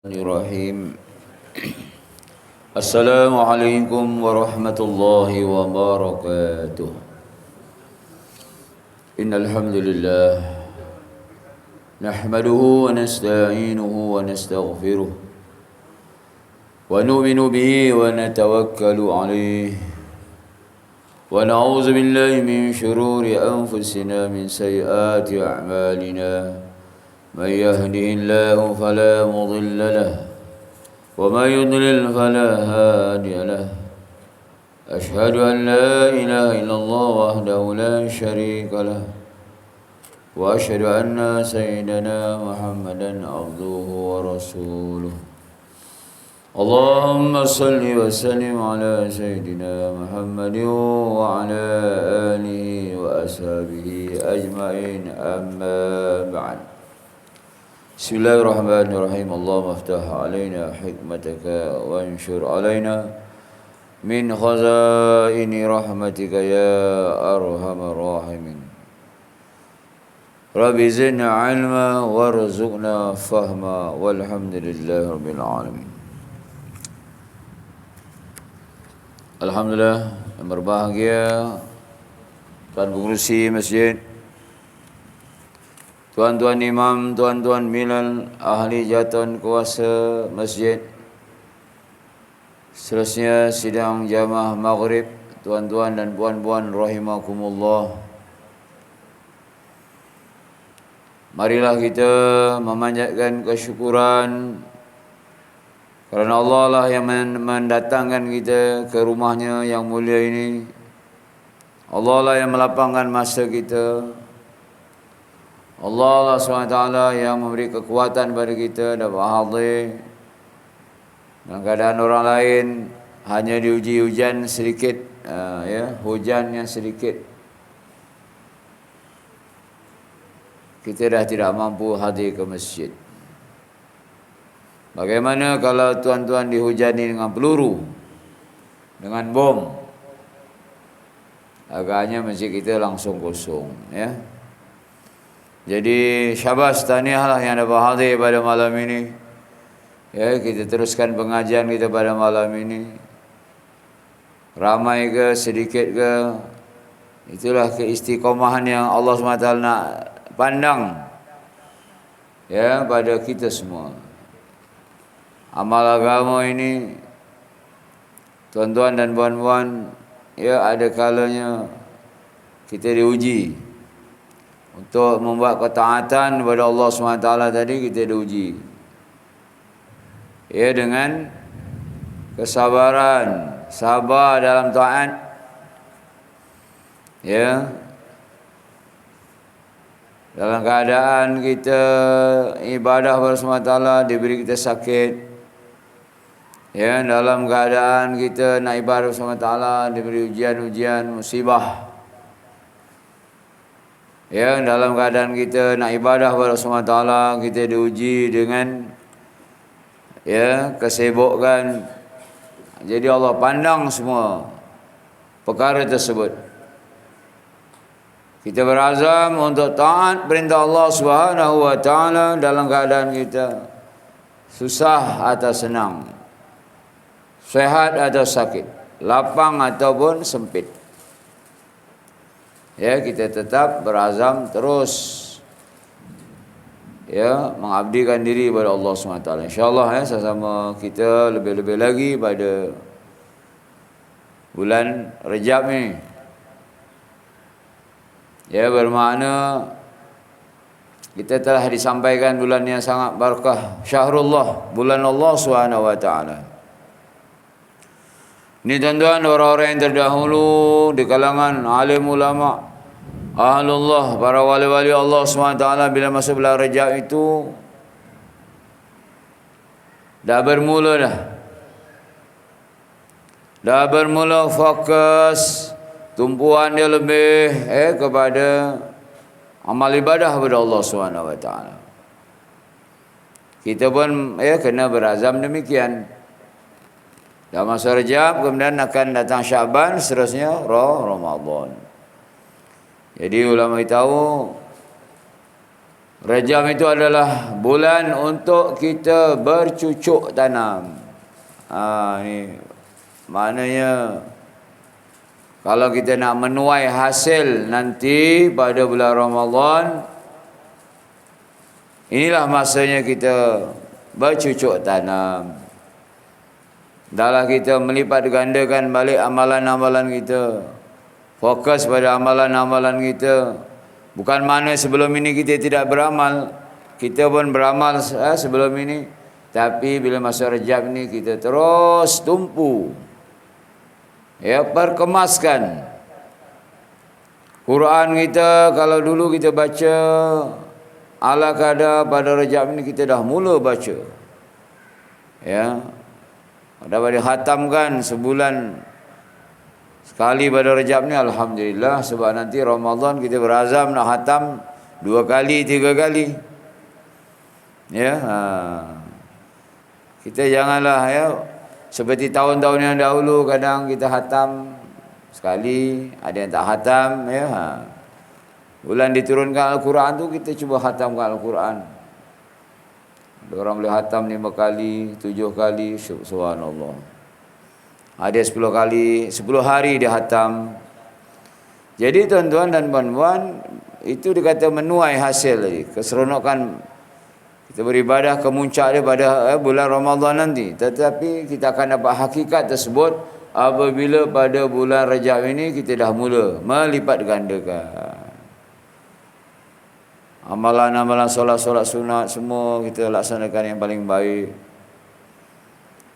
Bismillahirrahmanirrahim. Assalamualaikum warahmatullahi wabarakatuh. Innal hamdalillah nahmaduhu wa nasta'inuhu wa nastaghfiruh wa nu'minu bihi wa natawakkalu alayhi wa na'udzu billahi min shururi anfusina min sayyiati a'malina. من يهده الله فلا مضل له ومن يضلل فلا هادي له أشهد أن لا إله إلا الله وحده لا شريك له وأشهد أن سيدنا محمدا عبده ورسوله اللهم صل وسلم على سيدنا محمد وعلى آله وأصحابه أجمعين أما بعد Bismillahirrahmanirrahim. Allahumma aftah alaina hikmataka wa anshur alaina min khazaini rahmatika ya arhamar rahimin. Rabbi zidna ilma warzuqna fahma walhamdulillahi rabbil alamin. Alhamdulillah, yang berbahagia Tuan Pengerusi Masjid, tuan-tuan imam, tuan-tuan milal, ahli jatuan kuasa masjid, seterusnya sidang jamaah maghrib, tuan-tuan dan puan-puan rahimakumullah. Marilah kita memanjatkan kesyukuran kerana Allah lah yang mendatangkan kita ke rumahnya yang mulia ini. Allah lah yang melapangkan masa kita. Allah SWT yang memberi kekuatan pada kita dapat hadir. Dalam keadaan orang lain hanya diuji hujan sedikit, hujan yang sedikit, kita dah tidak mampu hadir ke masjid. Bagaimana kalau tuan-tuan dihujani dengan peluru, dengan bom? Agaknya masjid kita langsung kosong, ya. Jadi syabas, tahniahlah yang dapat hadir pada malam ini. Ya, kita teruskan pengajian kita pada malam ini. Ramai ke sedikit ke, itulah keistiqomahan yang Allah SWT nak pandang, ya, pada kita semua. Amal agama ini, tuan-tuan dan puan-puan, ya, ada kalanya kita diuji. Untuk membuat ketaatan kepada Allah SWT tadi kita diuji, ya, dengan kesabaran, sabar dalam taat, ya. Dalam keadaan kita ibadah bersama Allah diberi kita sakit, ya. Dalam keadaan kita nak ibadah bersama Allah diberi ujian-ujian, musibah, ya. Dalam keadaan kita nak ibadah kepada Allah SWT, kita diuji dengan, ya, kesibukan. Jadi Allah pandang semua perkara tersebut. Kita berazam untuk taat perintah Allah SWT dalam keadaan kita susah atau senang, sehat atau sakit, lapang ataupun sempit. Ya, kita tetap berazam terus, ya, mengabdikan diri kepada Allah SWT. InsyaAllah, ya, sama kita lebih-lebih lagi pada bulan Rejab ni. Ya, bermakna kita telah disampaikan bulan yang sangat barakah, Syahrullah, bulan Allah SWT. Ini tuan-tuan, orang-orang yang terdahulu di kalangan alim ulama, ahlullah, para wali-wali Allah SWT, bila masuk bulan Rajab itu dah bermula fokus, tumpuan dia lebih kepada amal ibadah kepada Allah SWT. Kita pun kena berazam demikian. Dah masa Rajab, kemudian akan datang Syaban, seterusnya Ramadan. Jadi ulama tahu Rajab itu adalah bulan untuk kita bercucuk tanam. Ni maknanya kalau kita nak menuai hasil nanti pada bulan Ramadan, inilah masanya kita bercucuk tanam. Dahlah kita melipat gandakan balik amalan-amalan kita. Fokus pada amalan-amalan kita. Bukan mana sebelum ini kita tidak beramal. Kita pun beramal sebelum ini. Tapi bila masuk Rajab ni kita terus tumpu. Ya, perkemaskan Quran kita. Kalau dulu kita baca ala kadar, pada Rajab ni kita dah mula baca. Ya, dapat dihatamkan sebulan sekali pada Rajab ni, alhamdulillah. Sebab nanti Ramadan kita berazam nak hatam 2 kali 3 kali. Ya, kita janganlah ya seperti tahun-tahun yang dahulu, kadang kita hatam sekali, ada yang tak hatam. Ya, bulan diturunkan Al-Quran tu kita cuba hatamkan Al-Quran. Ada orang boleh hatam 5 kali, 7 kali, subhanallah. Ada 10 kali, 10 hari dia hatam. Jadi tuan-tuan dan puan-puan, itu dikata menuai hasil lagi, keseronokan kita beribadah, kemuncak dia pada bulan Ramadan nanti. Tetapi kita akan dapat hakikat tersebut apabila pada bulan Rajab ini kita dah mula melipat gandakan amalan-amalan solat-solat sunat, semua kita laksanakan yang paling baik.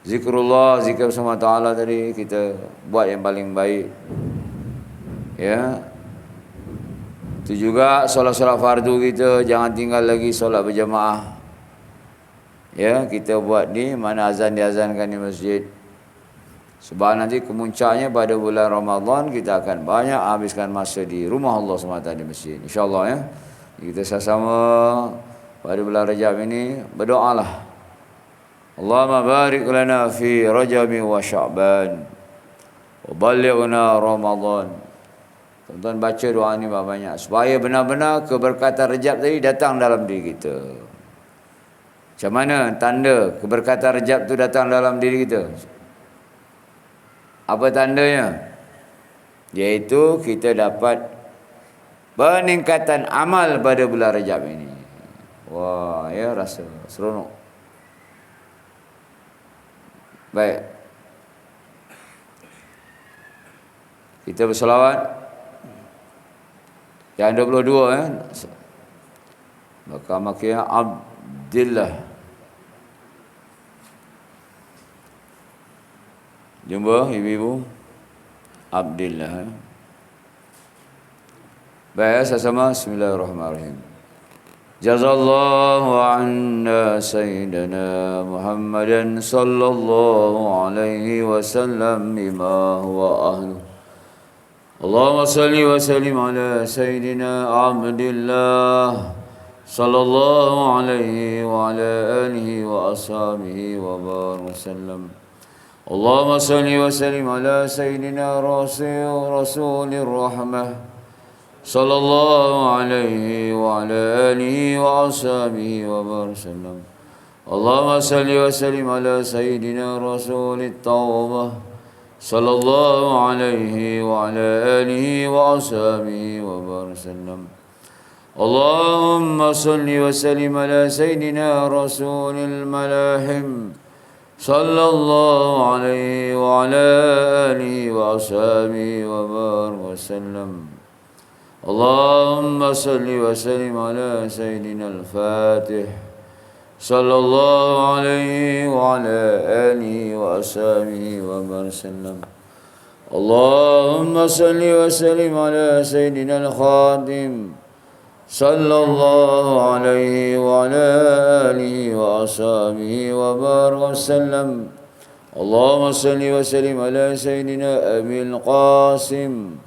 Zikrullah, zikir bersama Ta'ala tadi kita buat yang paling baik. Ya, itu juga solat-solat fardu kita, jangan tinggal lagi solat berjamaah. Ya, kita buat ni mana azan diazankan di masjid. Sebab nanti kemuncaknya pada bulan Ramadan kita akan banyak habiskan masa di rumah Allah SWT di masjid, insya-Allah. Ya, kita sama-sama pada bulan Rajab ini berdoalah. Allahumma barik lana fi Rajab wa Sya'ban wa ballighna Ramadan. Tuan-tuan baca doa ni banyak supaya benar-benar keberkatan Rajab tadi datang dalam diri kita. Macam mana tanda keberkatan Rajab tu datang dalam diri kita? Apa tandanya? Iaitu kita dapat peningkatan amal pada bulan Rajab ini. Wah, ya, rasa seronok. Baik, kita berselawat yang 22 ya. Maka makia Abdillah. Jumpa ibu-ibu Abdillah. Baik, sama-sama. Bismillahirrahmanirrahim. Jazallahu anna sayyidina Muhammadan sallallahu alaihi wasallam bima huwa ahlu. Allahumma salli wa sallim ala sayyidina Abdillah sallallahu alaihi wa ala alihi wa ashabihi wa barik wasallam. Allahumma salli wa sallim ala sayyidina Rasulir Rahmah sallallahu alaihi wa ala alihi wa ashabihi wa barik wasallam. Allahumma salli wa sallim ala sayyidina Rasulit Tawbah sallallahu alaihi wa ala alihi wa ashabihi wa barik wasallam. Allahumma salli wa sallim ala sayyidina Rasulil Malahim sallallahu alaihi wa ala alihi wa ashabihi wa barik wasallam. Allahumma salli wa sallim ala sayyidina al-Fatih sallallahu alaihi wa ala alihi wa ashabihi wa barik wasallam. Allahumma salli wa sallim ala sayyidina al-Khatim sallallahu alaihi wa ala alihi wa ashabihi wa barik wasallam. Allahumma salli wa sallim ala sayyidina Abil Qasim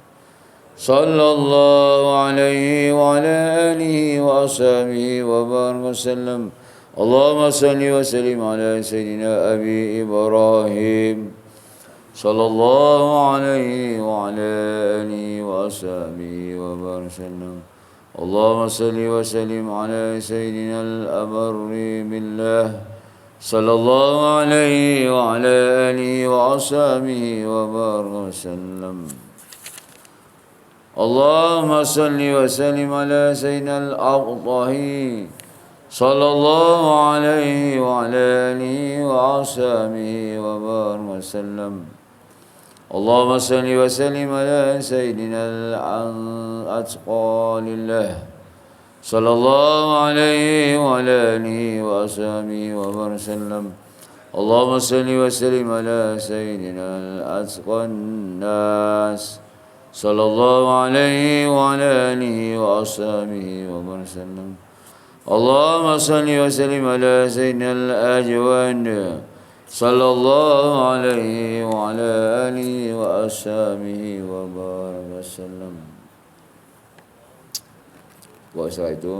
sallallahu alaihi wa ala alihi wa ashabihi wa barik wasallam. Allahumma salli wa sallim ala sayyidina Abi Ibrahim sallallahu alaihi wa ala alihi wa ashabihi wa barik wasallam. اللهم صل وسلم على سيدنا الأبر بالله صلى الله عليه وعلى آله وأصحابه وبارك وسلم. اللهم صل وسلم على سيدنا الأبطحي صلى الله عليه وعلى آله وأصحابه وبارك وسلم. اللهم صل وسلم على سيدنا الأتقى لله صلى الله عليه وعلى آله وأصحابه وبارك وسلم. اللهم صل وسلم على سيدنا الأتقى الناس صلى الله عليه وعلى آله وأصحابه وبارك وسلم. اللهم صل وسلم على سيدنا الأجواد صلى الله عليه وعلى آله وأصحابه وبارك وسلم. Buat setelah itu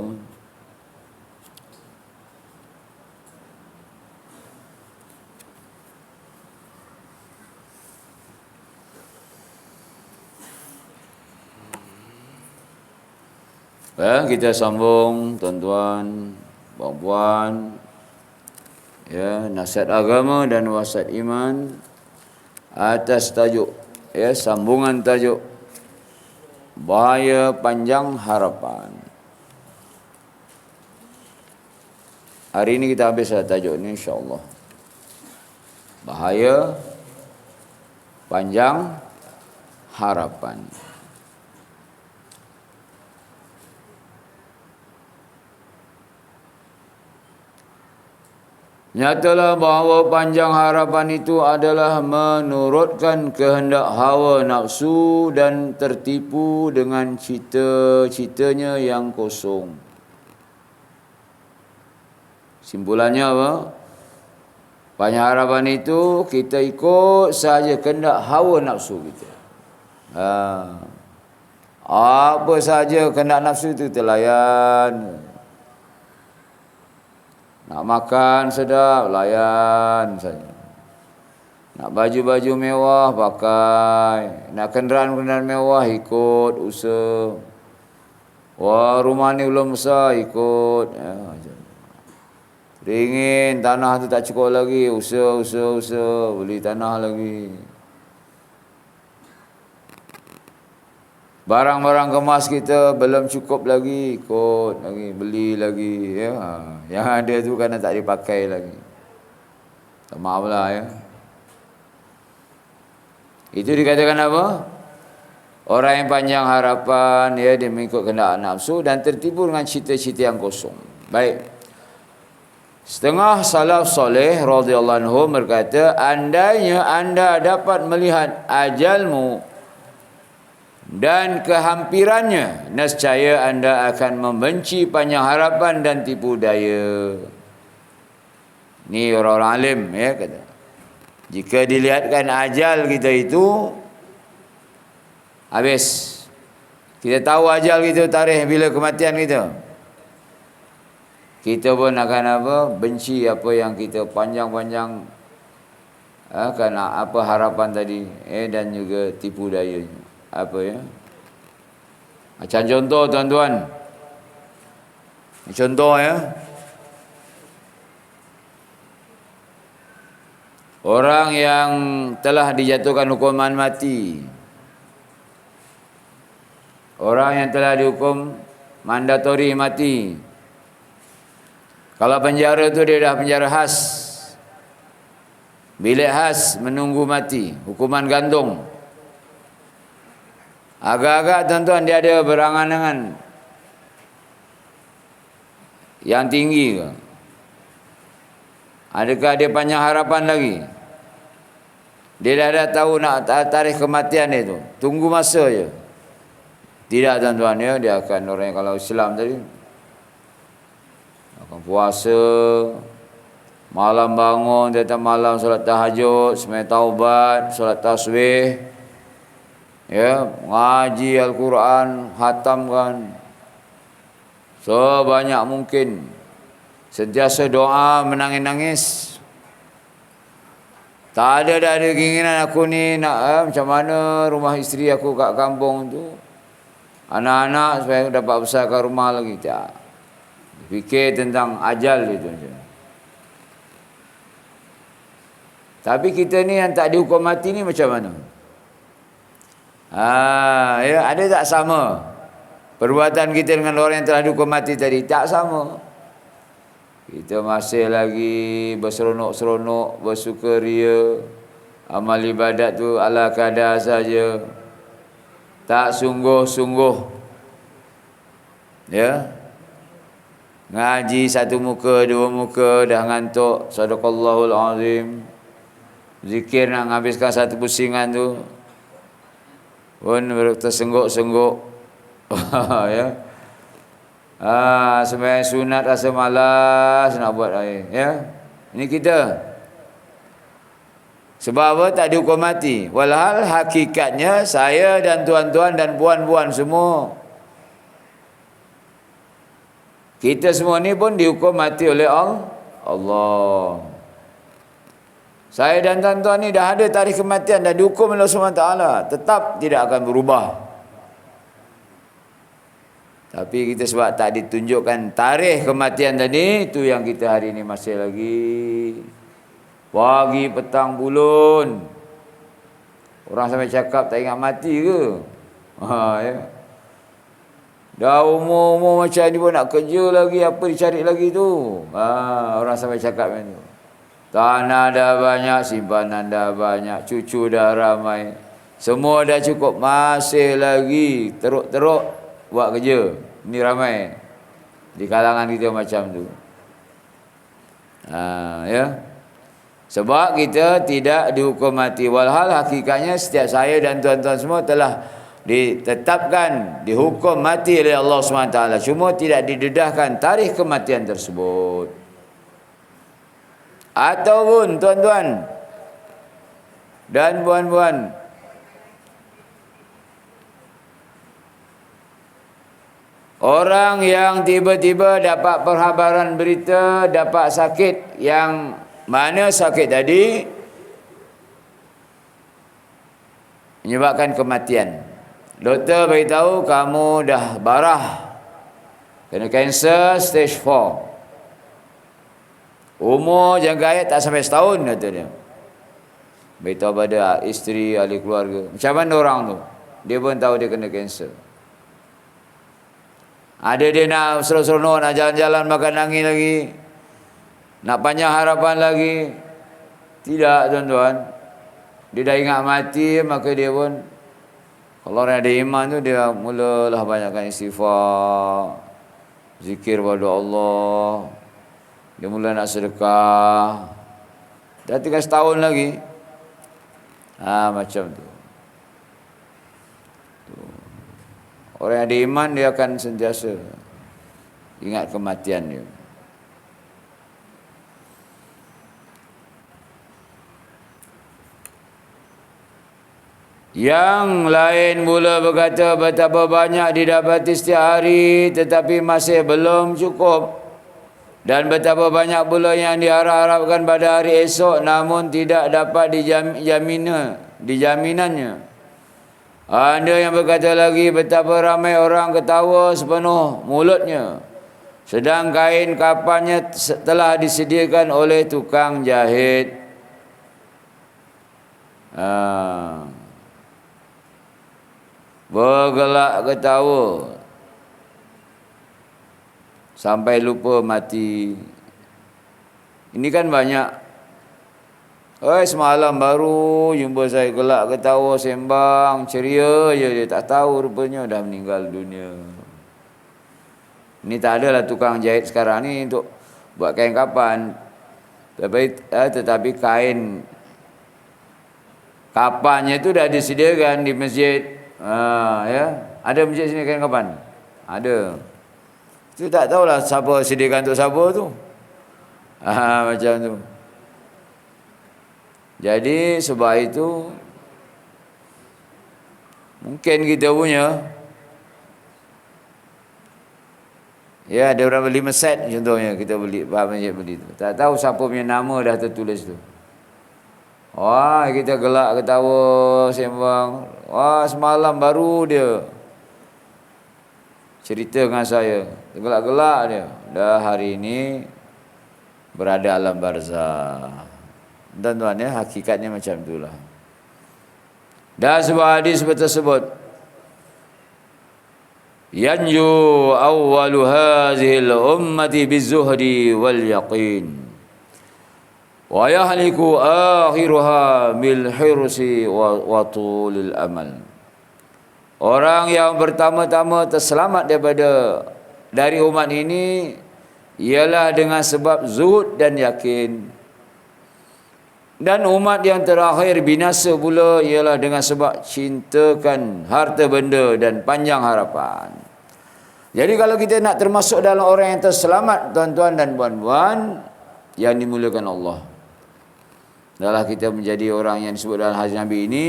kita sambung tuan-tuan, puan-puan, ya, nasihat agama dan wasiat iman atas tajuk, ya, sambungan tajuk bahaya panjang harapan. Hari ini kita habis tajuk ini insya-Allah. Bahaya panjang harapan. Nyatalah bahawa panjang harapan itu adalah menurutkan kehendak hawa nafsu dan tertipu dengan cita-citanya yang kosong. Simpulannya apa? Panjang harapan itu kita ikut sahaja kehendak hawa nafsu kita. Apa sahaja kehendak nafsu itu kita layan. Nak makan sedap, layan saja. Nak baju-baju mewah, pakai. Nak kenderaan-kenderaan mewah, ikut, usaha. Wah, rumah ni belum besar, ikut. Ya, ringin, tanah tu tak cukup lagi, usaha. Beli tanah lagi. Barang-barang kemas kita belum cukup lagi, ikut lagi, beli lagi, ya. Yang ada tu kan tak dipakai lagi. Tak maaflah, ya. Itu dikatakan apa? Orang yang panjang harapan, ya, dia mengikut kehendak nafsu dan tertipu dengan cita-cita yang kosong. Baik. Setengah salaf soleh radhiyallahu anhu berkata, andainya anda dapat melihat ajalmu dan kehampirannya, nescaya anda akan membenci panjang harapan dan tipu daya. Ni orang-orang alim, ya, kata. Jika dilihatkan ajal kita itu habis, kita tahu ajal kita, tarikh bila kematian kita, kita pun akan apa? Benci apa yang kita panjang-panjang kerana apa harapan tadi, dan juga tipu dayanya. Apa, ya? Macam contoh tuan-tuan. Contoh, ya. Orang yang telah dijatuhkan hukuman mati. Orang yang telah dihukum mandatori mati. Kalau penjara tu dia dah penjara khas. Bilik khas menunggu mati, hukuman gantung. Agak-agak tuan-tuan dia ada berangan-angan yang tinggi ke? Adakah dia panjang harapan lagi? Dia dah tahu nak tarikh kematian dia tu. Tunggu masa je. Tidak tuan-tuan, ya. Dia akan, orang yang kalau Islam tadi akan puasa, malam bangun, datang malam solat tahajud, sembahyang taubat, solat tasbih, ya, ngaji Al-Quran, hatamkan sebanyak mungkin, sentiasa doa, menangis-nangis. Tak ada keinginan aku ni nak macam mana rumah isteri aku kat kampung tu. anak-anak supaya dapat besarkan rumah lagi. Tak. Fikir tentang ajal itu. Tapi kita ni yang tak dihukum mati ni macam mana? Ya, ada tak sama perbuatan kita dengan orang yang telah dihukum mati tadi? Tak sama. Kita masih lagi berseronok-seronok, bersukaria. Amal ibadat tu ala kadar saja. Tak sungguh-sungguh. Ya. Ngaji satu muka, dua muka, dah ngantuk. Sadaqallahul azim. Zikir nak habiskan satu pusingan tu pun tersengguk-sengguk. Ya. Sembahyang sunat rasa malas nak buat air. Ya. Ini kita. Sebab apa? Tak dihukum mati. Walhal hakikatnya saya dan tuan-tuan dan puan-puan semua, kita semua ni pun dihukum mati oleh Allah. Saya dan tuan-tuan ni dah ada tarikh kematian, dah dihukum oleh Allah SWT. Tetap tidak akan berubah. Tapi kita sebab tak ditunjukkan tarikh kematian tadi, itu yang kita hari ni masih lagi pagi, petang, bulan. Orang sampai cakap tak ingat mati ke? Ya. Dah umur-umur macam ni pun nak kerja lagi, apa dicari lagi tu? Orang sampai cakap macam tu. Tanah dah banyak, simpanan dah banyak, cucu dah ramai, semua dah cukup, masih lagi teruk-teruk buat kerja. Ini ramai di kalangan kita macam tu. Ya. Sebab kita tidak dihukum mati. Walhal hakikatnya setiap saya dan tuan-tuan semua telah ditetapkan dihukum mati oleh Allah SWT. Cuma tidak didedahkan tarikh kematian tersebut. Ataupun tuan-tuan dan puan-puan, orang yang tiba-tiba dapat perhabaran berita dapat sakit, yang mana sakit tadi menyebabkan kematian. Doktor beritahu kamu dah barah, kena kanser stage 4. Umur jangka hayat tak sampai setahun, kata dia. Beritahu pada isteri, ahli keluarga. Macam mana orang tu? Dia pun tahu dia kena kanser. Ada dia nak seronok, nak jalan-jalan makan angin lagi, nak panjang harapan lagi. Tidak, tuan-tuan. Dia dah ingat mati, maka dia pun, kalau orang ada iman tu, dia mulalah banyakkan istighfar, zikir pada Allah. Dia mula nak sedekah. Dah tinggal setahun lagi. Macam tu. Orang yang ada iman, dia akan sentiasa ingat kematian dia. Yang lain pula berkata betapa banyak didapati setiap hari tetapi masih belum cukup. Dan betapa banyak pula yang diharap-harapkan pada hari esok namun tidak dapat dijaminannya. Ada yang berkata lagi betapa ramai orang ketawa sepenuh mulutnya, sedang kain kapannya telah disediakan oleh tukang jahit. Bergelak ketawa sampai lupa mati. Ini kan banyak. Semalam baru jumpa saya, gelak ketawa, sembang, ceria je. Dia tak tahu rupanya dah meninggal dunia. Ini tak adalah tukang jahit sekarang ni untuk buat kain kapan. Tetapi kain kapannya tu dah disediakan di masjid. Ya. Ada masjid sini kain kapan? Ada. Itu tak tahulah siapa sediakan untuk siapa tu. Macam tu. Jadi sebab itu mungkin kita punya, ya, ada orang beli meset contohnya, kita beli, masjid beli tu. Tak tahu siapa punya nama dah tertulis tu. Wah, kita gelak ketawa sembang. Wah, semalam baru dia cerita dengan saya, tergelak-gelak dia. Dah hari ini berada alam barzah. Tuan-tuan ya, hakikatnya macam itulah. Dan sebuah hadis tersebut, yanju awwalu hazihil ummati bizuhdi wal yaqin wa yahliku akhiruha bil hirsi wa tulil amal. Orang yang pertama-tama terselamat dari umat ini ialah dengan sebab zuhud dan yakin. Dan umat yang terakhir binasa pula ialah dengan sebab cintakan harta benda dan panjang harapan. Jadi kalau kita nak termasuk dalam orang yang terselamat, tuan-tuan dan puan-puan yang dimuliakan Allah, adalah kita menjadi orang yang disebut dalam hadis Nabi ini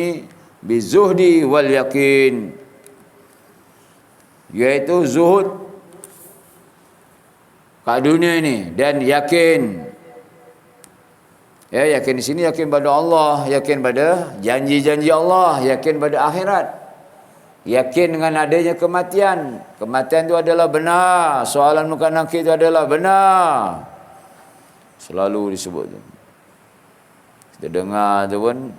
bizuhdi wal yakin, iaitu zuhud kat dunia ini dan yakin. Ya, yakin di sini yakin pada Allah, yakin pada janji-janji Allah, yakin pada akhirat, yakin dengan adanya kematian. Kematian itu adalah benar, soalan muka nakir itu adalah benar. Selalu disebut tu. Kita dengar tu pun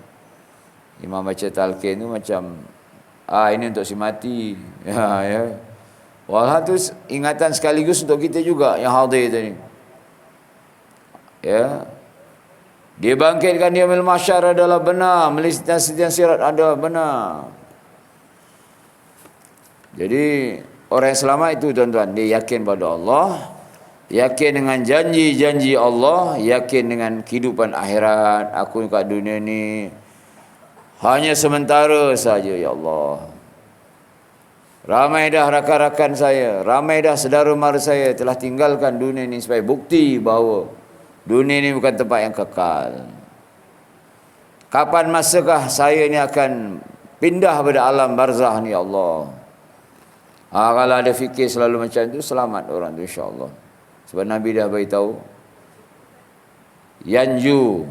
imam baca talqin tu macam ini untuk si mati. Ya. Walau tu ingatan sekaligus untuk kita juga yang hadir tadi. Ya. Dia bangkitkan dia yaumil mahsyar adalah benar, melintasi sirat adalah benar. Jadi orang yang selamat itu tuan-tuan, dia yakin pada Allah, yakin dengan janji-janji Allah, yakin dengan kehidupan akhirat. Aku kat dunia ni hanya sementara saja ya Allah. Ramai dah rakan-rakan saya, ramai dah saudara mara saya telah tinggalkan dunia ni sebagai bukti bahawa dunia ini bukan tempat yang kekal. Kapan masakah saya ini akan pindah pada alam barzah ni ya Allah? Kalau ada fikir selalu macam itu, selamat orang tu insya-Allah. Sebab Nabi dah beritahu, yanju,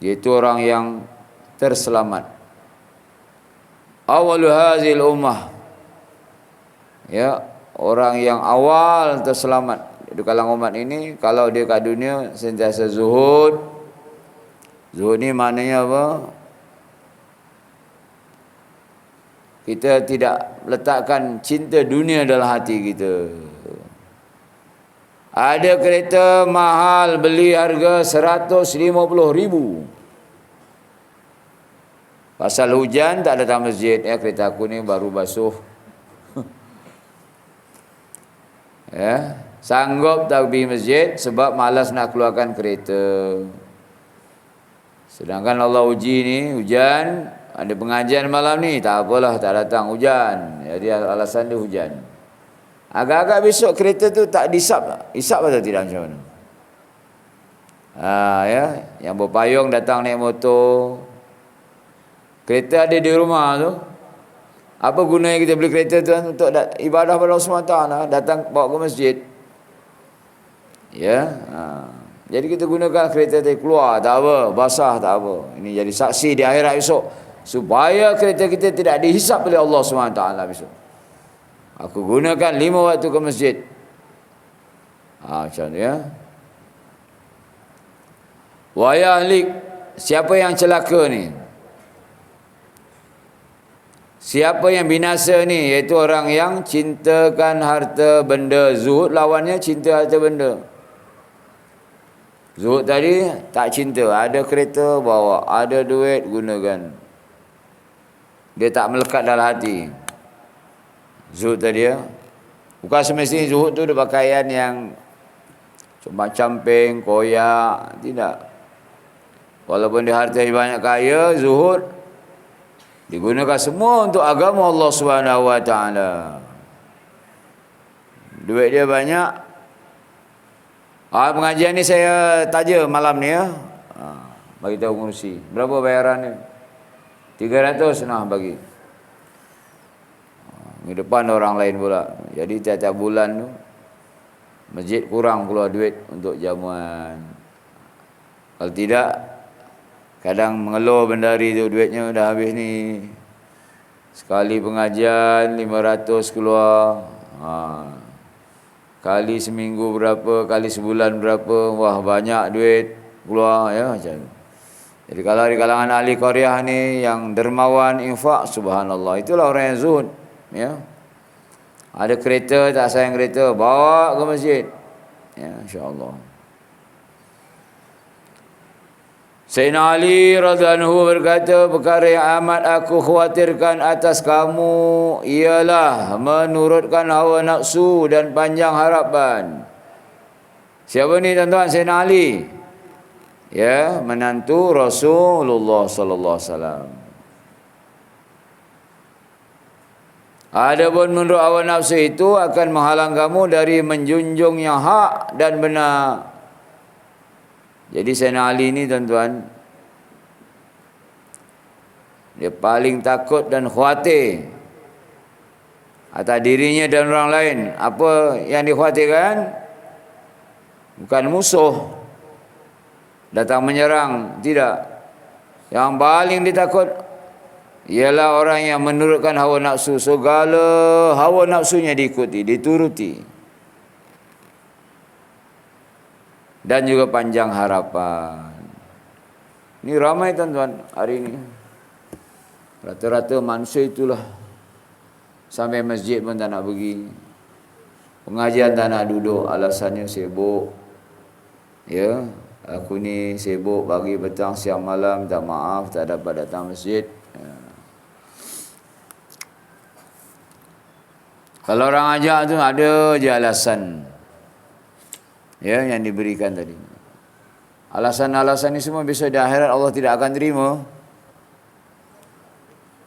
iaitu orang yang terselamat. Awalu hazil ummah, ya, orang yang awal terselamat di kalangan umat ini. Kalau dia kat dunia sentiasa zuhud. Zuhud ni maknanya apa? Kita tidak letakkan cinta dunia dalam hati kita. Ada kereta mahal beli harga 150,000. Pasal hujan tak datang masjid. Ya, kereta aku ni baru basuh. Ya, sanggup tak pergi masjid sebab malas nak keluarkan kereta. Sedangkan Allah uji ni, hujan, ada pengajian malam ni, tak apalah, tak datang hujan. Jadi alasan dia hujan. Agak-agak besok kereta tu tak disap tak? Isap atau tidak macam mana? Ya, yang berpayung datang naik motor. Kereta ada di rumah tu. Apa gunanya kita beli kereta tu untuk ibadah pada Allah SWT, datang bawa ke masjid. Ya, jadi kita gunakan kereta tadi, keluar tak apa, basah tak apa. Ini jadi saksi di akhirat besok, supaya kereta kita tidak dihisap oleh Allah SWT besok. Aku gunakan 5 waktu ke masjid. Macam tu ya. Wa yahlik, siapa yang celaka ni? Siapa yang binasa ni? Iaitu orang yang cintakan harta benda. Zuhud lawannya cinta harta benda. Zuhud tadi tak cinta, ada kereta bawa, ada duit gunakan. Dia tak melekat dalam hati. Zuhud tadi ya. Bukan semestinya zuhud tu ada pakaian yang cuma camping, koyak, tidak. Walaupun dia harta banyak kaya, zuhud digunakan semua untuk agama Allah SWT. Duit dia banyak. Pengajian ni saya taja malam ni ya. Bagi tahu pengurusi. Berapa bayaran dia? 300 nah bagi. Minggu depan orang lain pula. Jadi tiap-tiap bulan tu masjid kurang keluar duit untuk jamuan. Kalau tidak, kadang mengeluh bendari tu, duitnya dah habis ni. Sekali pengajian 500 keluar. Kali seminggu berapa, kali sebulan berapa, wah banyak duit keluar ya macam. Jadi kalau di kalangan ahli qaryah ni yang dermawan infak, subhanallah, itulah orang yang zuhud ya. Ada kereta tak sayang kereta, bawa ke masjid. Ya, insya-Allah. Sayyidina Ali radhiyallahu berkata, perkara yang amat aku khawatirkan atas kamu ialah menurutkan hawa nafsu dan panjang harapan. Siapa ni tuan-tuan? Sayyidina Ali. Ya, menantu Rasulullah sallallahu alaihi wasallam. Adapun menurut hawa nafsu itu akan menghalang kamu dari menjunjung yang hak dan benar. Jadi Sayyidina Ali ni tuan-tuan, dia paling takut dan khawatir atas dirinya dan orang lain. Apa yang dikhawatirkan? Bukan musuh datang menyerang, tidak. Yang paling ditakut ialah orang yang menurutkan hawa nafsu. Segala hawa nafsunya diikuti, dituruti. Dan juga panjang harapan. Ini ramai tuan-tuan hari ini. Rata-rata manusia itulah. Sampai masjid pun tak nak pergi. Pengajian tak nak duduk, alasannya sibuk. Ya, aku ni sibuk pagi, petang, siang, malam, tak maaf, tak dapat datang masjid. Ya. Kalau orang ajak tu ada je alasan. Ya, yang diberikan tadi. Alasan-alasan ni semua besok di akhirat Allah tidak akan terima.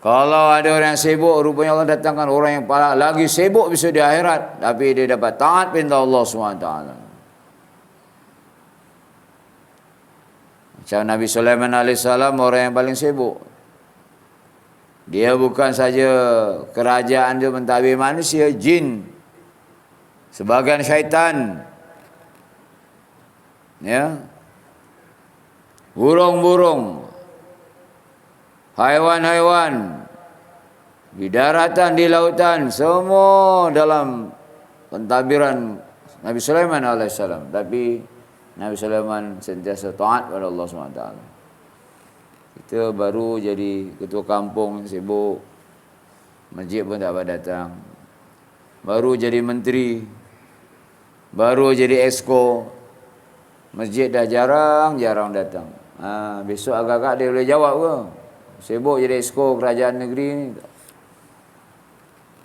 Kalau ada orang yang sibuk, rupanya Allah datangkan orang yang lagi sibuk besok di akhirat, tapi dia dapat taat perintah Allah SWT. Macam Nabi Sulaiman AS, orang yang paling sibuk. Dia bukan saja kerajaan dia mentadbir manusia, jin, sebagian syaitan, ya, burung-burung, haiwan-haiwan di daratan, di lautan, semua dalam pentadbiran Nabi Sulaiman alaihissalam. Tapi Nabi Sulaiman sentiasa taat pada Allah SWT. Kita baru jadi ketua kampung, sibuk, masjid pun tak dapat datang. Baru jadi menteri, baru jadi exco, masjid dah jarang datang. Besok agak-agak dia boleh jawab ke? Sibuk jadi exco kerajaan negeri ni.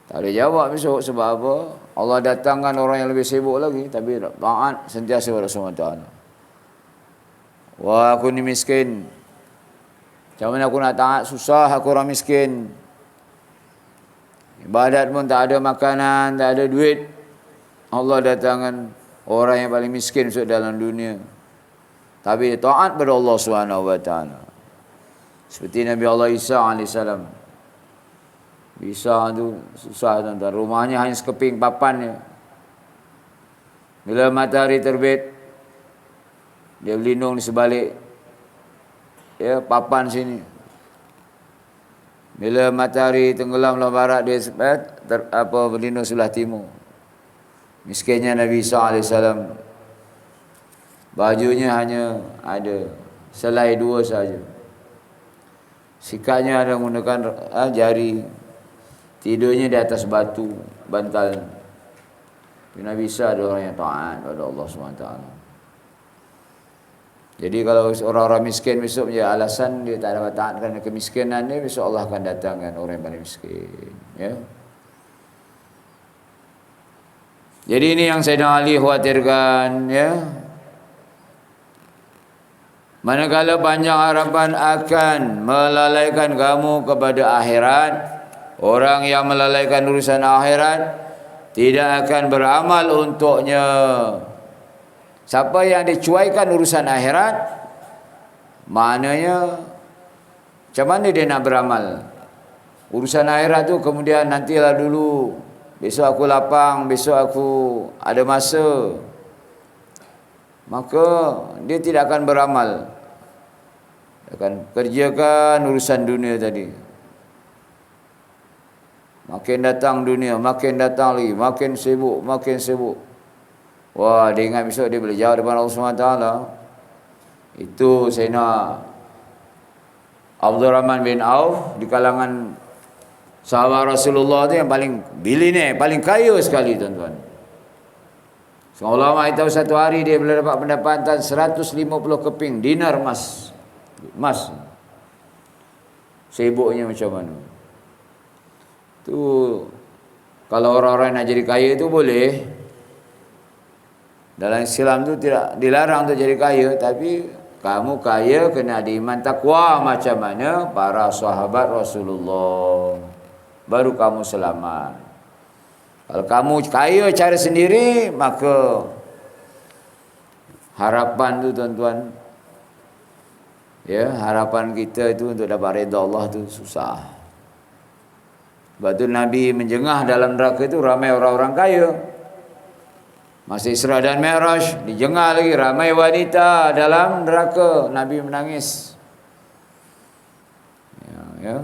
Tak boleh jawab besok. Sebab apa? Allah datangkan orang yang lebih sibuk lagi, tapi taat sentiasa pada SWT. Wah, aku ni miskin. Macam mana aku nak taat? Susah, aku orang miskin. Ibadat pun tak ada makanan, tak ada duit. Allah datangkan orang yang paling miskin dalam dunia, tapi taat pada Allah SWT. Seperti Nabi Allah Isa AS. Isa tu susah tuan-tuan. Rumahnya hanya sekeping papan je. Bila matahari terbit, dia berlindung di sebalik papan sini. Bila matahari tenggelamlah barat, dia berlindung sebelah timur. Miskinnya Nabi Isa AS. Bajunya hanya ada selai 2 saja. Sikatnya ada menggunakan jari. Tidurnya di atas batu, bantal. Nabi Isa ada orang yang taat pada Allah SWT. Jadi kalau orang-orang miskin besok punya alasan dia tak dapat taat kerana kemiskinan dia, besok Allah akan datangkan orang yang paling miskin. Ya. Jadi ini yang Sayyidina Ali khawatirkan, ya. Manakala panjang harapan akan melalaikan kamu kepada akhirat, orang yang melalaikan urusan akhirat tidak akan beramal untuknya. Siapa yang dicuaikan urusan akhirat, maknanya macam mana dia nak beramal? Urusan akhirat tu kemudian nantilah dulu, besok aku lapang, besok aku ada masa, maka dia tidak akan beramal. Dia akan kerjakan urusan dunia tadi. Makin datang dunia, makin datang lagi, makin sibuk, makin sibuk. Wah, dia ingat besok dia boleh jawab depan Allah SWT. Itu Sayyidina Abdurrahman bin Auf di kalangan sahabat Rasulullah tu yang paling bilioner, paling kaya sekali tuan-tuan. Seorang ulama itu satu hari dia boleh dapat pendapatan 150 keping dinar emas. Emas. Sibuknya macam mana? Tu kalau orang-orang nak jadi kaya tu boleh. Dalam Islam tu tidak dilarang untuk jadi kaya, tapi kamu kaya kena ada iman takwa macam mana para sahabat Rasulullah. Baru kamu selamat. Kalau kamu kaya cara sendiri, maka harapan tu tuan-tuan, ya, harapan kita itu untuk dapat redha Allah tu susah. Sebab tu Nabi menjengah dalam neraka itu ramai orang-orang kaya. Masa Isra dan Mi'raj dijengah lagi ramai wanita dalam neraka. Nabi menangis. Ya.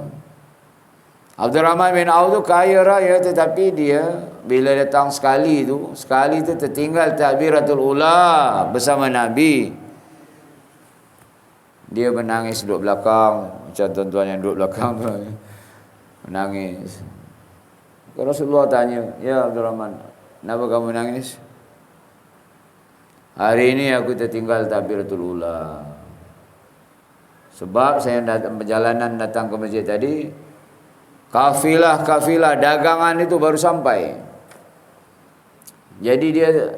Abdurrahman bin Auf tu kaya raya, tetapi dia bila datang sekali tu tertinggal takbiratul ula bersama Nabi. Dia menangis duduk belakang, macam tuan-tuan yang duduk belakang tu. Menangis. Rasulullah tanya, "Ya Abdurrahman, kenapa kamu menangis?" "Hari ini aku tertinggal takbiratul ula. Sebab saya perjalanan datang ke masjid tadi, kafilah dagangan itu baru sampai. Jadi dia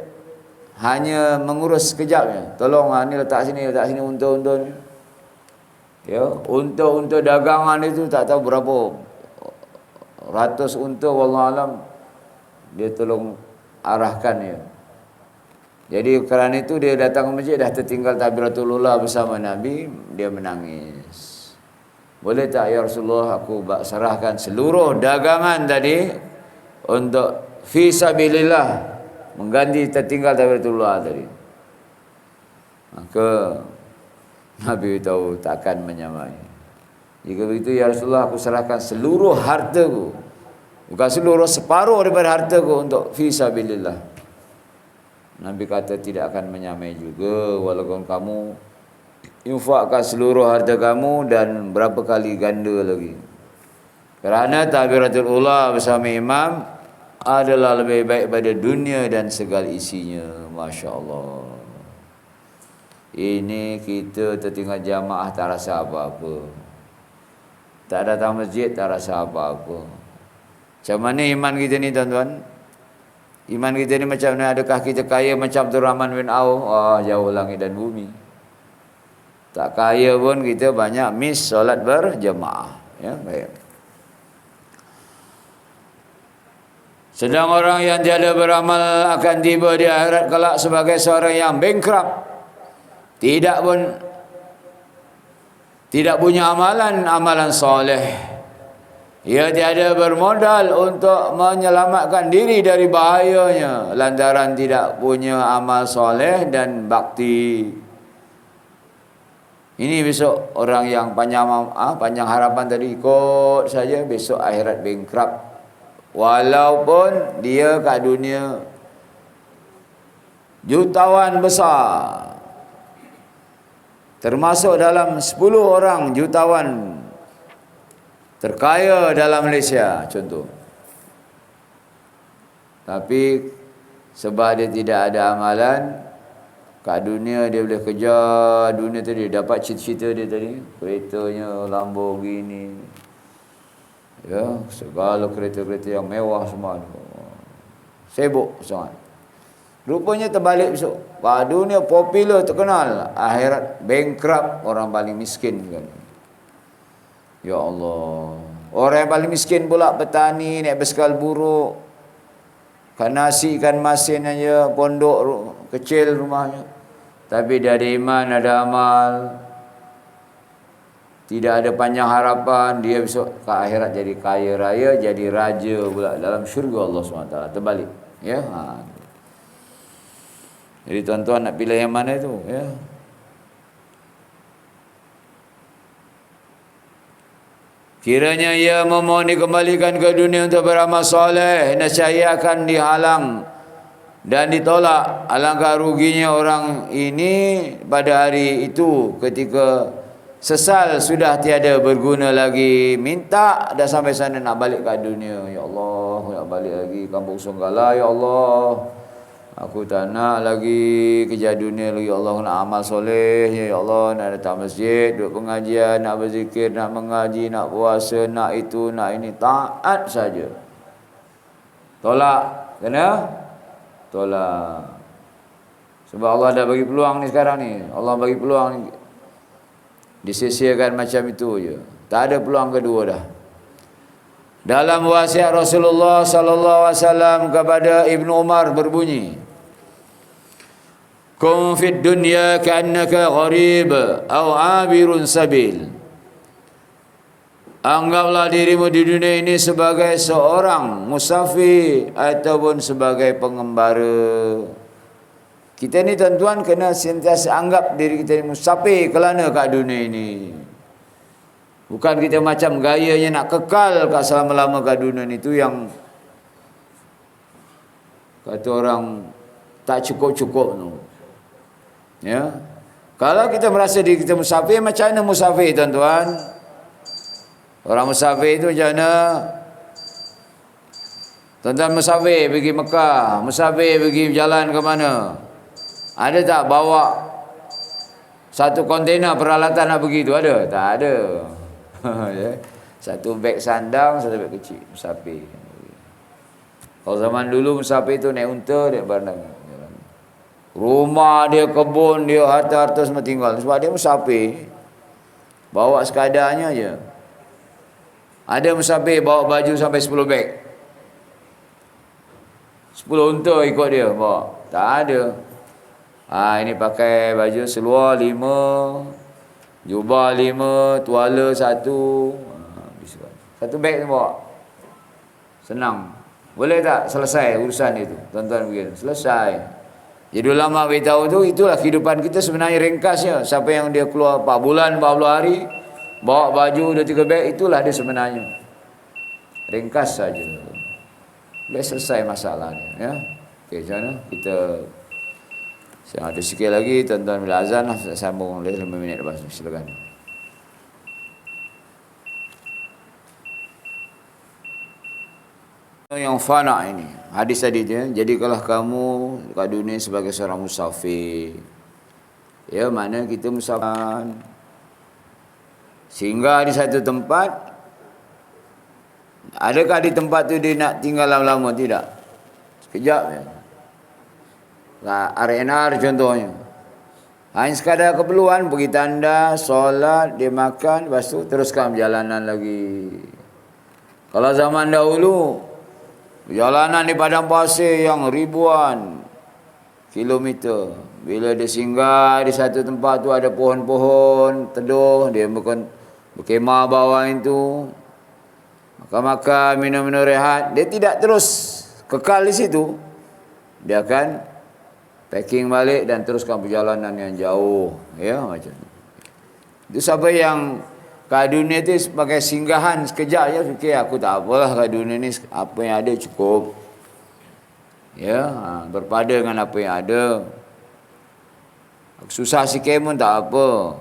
hanya mengurus sekejap. Tolong ni letak sini unta-unta ni. Ya, unta-unta dagangan itu tak tahu berapa ratus unta, wallahualam, dia tolong arahkan dia. Jadi kerana itu dia datang ke masjid dah tertinggal takbiratul ula bersama Nabi, dia menangis. "Boleh tak ya Rasulullah, aku serahkan seluruh dagangan tadi untuk fi sabilillah, mengganti tertinggal takbiratul ula tadi." Maka Nabi tahu takkan menyamai. "Jika begitu ya Rasulullah, aku serahkan seluruh hartaku, bukan seluruh, separuh daripada hartaku untuk fi sabilillah." Nabi kata tidak akan menyamai juga, walaupun kamu infakkan seluruh harta kamu dan berapa kali ganda lagi. Kerana takbiratul ula bersama imam adalah lebih baik pada dunia dan segala isinya. Masya Allah. Ini kita tertinggal jamaah tak rasa apa-apa. Tak datang masjid tak rasa apa-apa. Macam mana iman kita ni tuan-tuan? Iman kita ni macam mana? Adakah kita kaya macam Abdurrahman bin Auf? Jauh langit dan bumi. Tak kaya pun kita banyak miss solat berjemaah. Ya, baik. Sedang orang yang tiada beramal akan tiba di akhirat kelak sebagai seorang yang bankrupt. Tidak punya amalan soleh. Ia tiada bermodal untuk menyelamatkan diri dari bahayanya lantaran tidak punya amal soleh dan bakti. Ini besok orang yang panjang harapan tadi ikut saja, besok akhirat bankrupt. Walaupun dia kat dunia jutawan besar, termasuk dalam 10 orang jutawan terkaya dalam Malaysia contoh. Tapi sebab dia tidak ada amalan, kat dunia dia boleh kejar dunia tadi, dapat cita-cita dia tadi, keretanya Lamborghini, ya, segala kereta-kereta yang mewah semua, sibuk sangat. Rupanya terbalik besok. Dunia popular terkenal, akhirat bankrupt, orang paling miskin kan. Ya Allah. Orang yang paling miskin pula petani, naik basikal buruk, kan nasi ikan masin aja, pondok kecil rumahnya. Tapi dia ada iman, ada amal, tidak ada panjang harapan, dia besok ke akhirat jadi kaya raya, jadi raja pula dalam syurga Allah SWT. Terbalik. Ya. Jadi tuan-tuan nak pilih yang mana itu? Ya. Kiranya ia memohon dikembalikan ke dunia untuk beramal soleh, nescaya akan dihalang dan ditolak. Alangkah ruginya orang ini pada hari itu ketika sesal sudah tiada berguna lagi. Minta dah sampai sana nak balik ke dunia. Ya Allah, nak balik lagi kampung Songgala. Ya Allah, aku tak nak lagi kerja dunia lagi. Ya Allah, nak amal soleh. Ya Allah, nak datang masjid, duduk pengajian, nak berzikir, nak mengaji, nak puasa, nak itu, nak ini. Taat saja. Tolak. Kena? Tolak. Sebab Allah dah bagi peluang ni sekarang ni. Allah bagi peluang ni. Disisirkan macam itu je. Tak ada peluang kedua dah. Dalam wasiat Rasulullah sallallahu alaihi wasallam kepada Ibnu Umar berbunyi, "Kun fid dunya ka'annaka gharib aw 'abirun sabil." Anggaplah dirimu di dunia ini sebagai seorang musafir ataupun sebagai pengembara. Kita ni tuan-tuan kena sentiasa anggap diri kita ni musafir kerana kat dunia ini. Bukan kita macam gayanya nak kekal kat selama-lama kat dunia ni. Itu yang kata orang tak cukup-cukup tu. Ya. Kalau kita merasa diri kita musafir, macam mana musafir tuan-tuan? Orang musafir itu macam mana? Tuan-tuan musafir pergi Mekah, musafir pergi jalan ke mana? Ada tak bawa satu kontena peralatan nak pergi tu? Ada? Tak ada. Satu beg sandang, satu beg kecil. Musafir. Kalau zaman dulu musafir tu naik unta, naik barang. Rumah dia, kebun dia, harta-harta semua tinggal. Sebab dia musafir. Bawa sekadarnya je. Ada musafir bawa baju sampai 10 beg. 10 unta ikut dia bawa. Tak ada. Ini pakai baju seluar 5, jubah 5, tuala 1. Satu beg tu bawa. Senang. Boleh tak selesai urusan itu? Tuan-tuan begini. Selesai. Jadi ulama beritahu tu, itulah kehidupan kita sebenarnya ringkasnya. Siapa yang dia keluar 4 bulan, 40 hari, bawa baju 2-3 beg, itulah dia sebenarnya. Ringkas saja. Boleh selesai masalahnya. Ya. Okey, macam mana? Kita ada sikit lagi, tuan-tuan bila azan lah, sambung boleh 5 minit lepas. Silakan. Yang fana ini, hadis tadi tu, jadikanlah kamu kat dunia sebagai seorang musafir. Ya, mana kita musafir. Singgah di satu tempat. Adakah di tempat tu dia nak tinggal lama-lama? Tidak. Sekejap je. RNR contohnya. Hanya sekadar keperluan, pergi tanda, solat, dia makan, lepas tu teruskan perjalanan lagi. Kalau zaman dahulu, perjalanan di padang pasir yang ribuan kilometer. Bila dia singgah di satu tempat tu ada pohon-pohon teduh, dia berkemah bawah itu, makan-makan, minum-minum rehat. Dia tidak terus kekal di situ. Dia akan packing balik dan teruskan perjalanan yang jauh. Ya, macam tu. Itu siapa yang kat dunia tu sebagai singgahan sekejap je, fikir aku tak apalah kat dunia ni, apa yang ada cukup. Ya, berpada dengan apa yang ada. Aku susah sikit pun tak apa.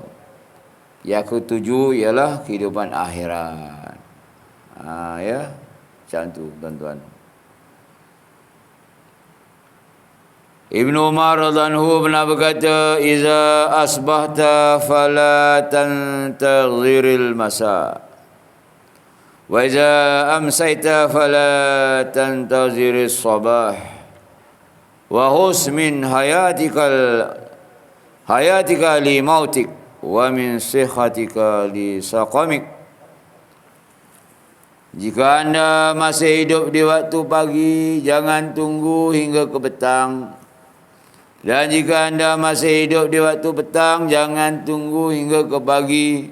Yang aku tuju ialah kehidupan akhirat. Ya, macam tu tuan-tuan. Ibnu Umar radhiyallahu pernah berkata, "Iza asbahta fala tantaziril masa. Wa iza amsayta fala tantaziris sabah. Wa hus min hayatika li mautik wa min sihhatika li saqamik." Jika anda masih hidup di waktu pagi, jangan tunggu hingga ke petang. Dan jika anda masih hidup di waktu petang, jangan tunggu hingga ke pagi.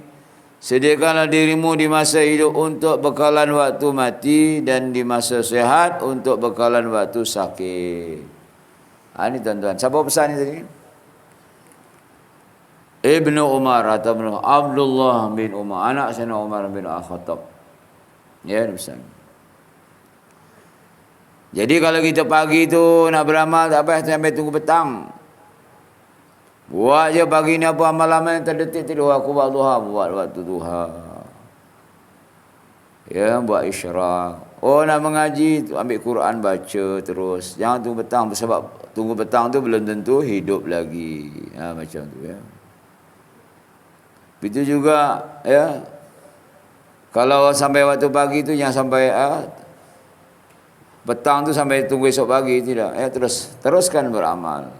Sediakanlah dirimu di masa hidup untuk bekalan waktu mati, dan di masa sehat untuk bekalan waktu sakit. Ini tuan-tuan. Siapa pesan ni tadi? Ibnu Umar atau Abdullah bin Umar, anak Sayyidina Umar bin Al-Khattab. Ya, besar. Jadi kalau kita pagi tu nak beramal tak payah sampai tunggu petang. Buat je pagi ni apa amal-amal yang terdetik tidur. Aku buat duha, buat waktu duha. Ya, buat isyarat. Oh, nak mengaji, ambil Quran baca terus. Jangan tunggu petang, sebab tunggu petang tu belum tentu hidup lagi. Ha, macam tu ya. Itu juga ya. Kalau sampai waktu pagi tu jangan sampai petang tu sampai tunggu esok pagi, tidak. Ya, teruskan beramal.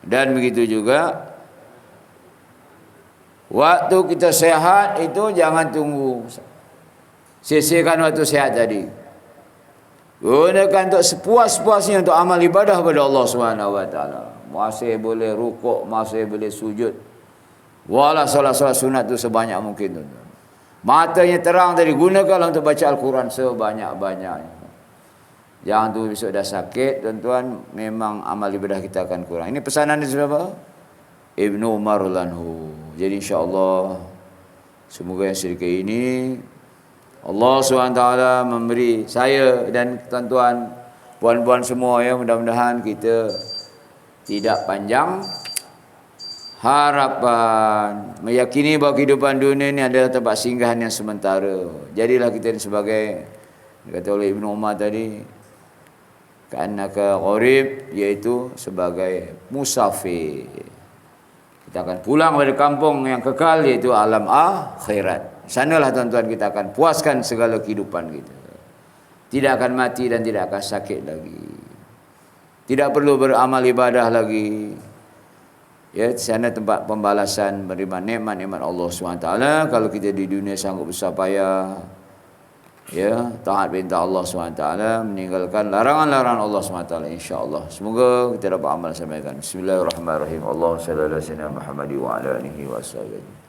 Dan begitu juga waktu kita sehat itu jangan tunggu. Sia-siakan waktu sehat tadi. Gunakan untuk sepuas-puasnya untuk amal ibadah kepada Allah Subhanahu Wa Taala. Masih boleh rukuk, masih boleh sujud. Walau solat-solat sunat tu sebanyak mungkin tu. Matanya terang tadi, gunakanlah untuk baca Al-Quran sebanyak-banyaknya. Jangan tu besok dah sakit, tuan-tuan, memang amal ibadah kita akan kurang. Ini pesanan dari siapa? Ibnu Umar Lanhu. Jadi insya-Allah semoga yang sedikit ini Allah SWT memberi saya dan tuan-tuan, puan-puan semua ya, mudah-mudahan kita tidak panjang harapan, meyakini bahawa kehidupan dunia ini adalah tempat singgahan yang sementara. Jadilah kita ini sebagai, kata oleh Ibnu Umar tadi, ka'annaka gharib, iaitu sebagai musafir. Kita akan pulang pada kampung yang kekal, iaitu alam akhirat. Sanalah tuan-tuan kita akan puaskan segala kehidupan kita. Tidak akan mati dan tidak akan sakit lagi. Tidak perlu beramal ibadah lagi. Ya, di sana tempat pembalasan menerima nikmat-nikmat Allah SWT. Kalau kita di dunia sanggup besar payah, ya, taat perintah Allah SWT, meninggalkan larangan-larangan Allah SWT, insya-Allah. Semoga kita dapat amal sampaikan. Bismillahirrahmanirrahim. Allahumma shalli ala sayyidina Muhammad wa ala alihi wa sahbihi.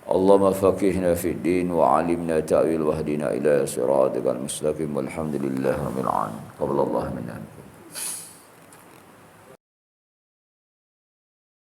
Allahumma faqihna fid din wa 'allimna ta'wil wahdina ila siratal mustaqim. Walhamdulillahirabbil alamin. Qaballallahu minna.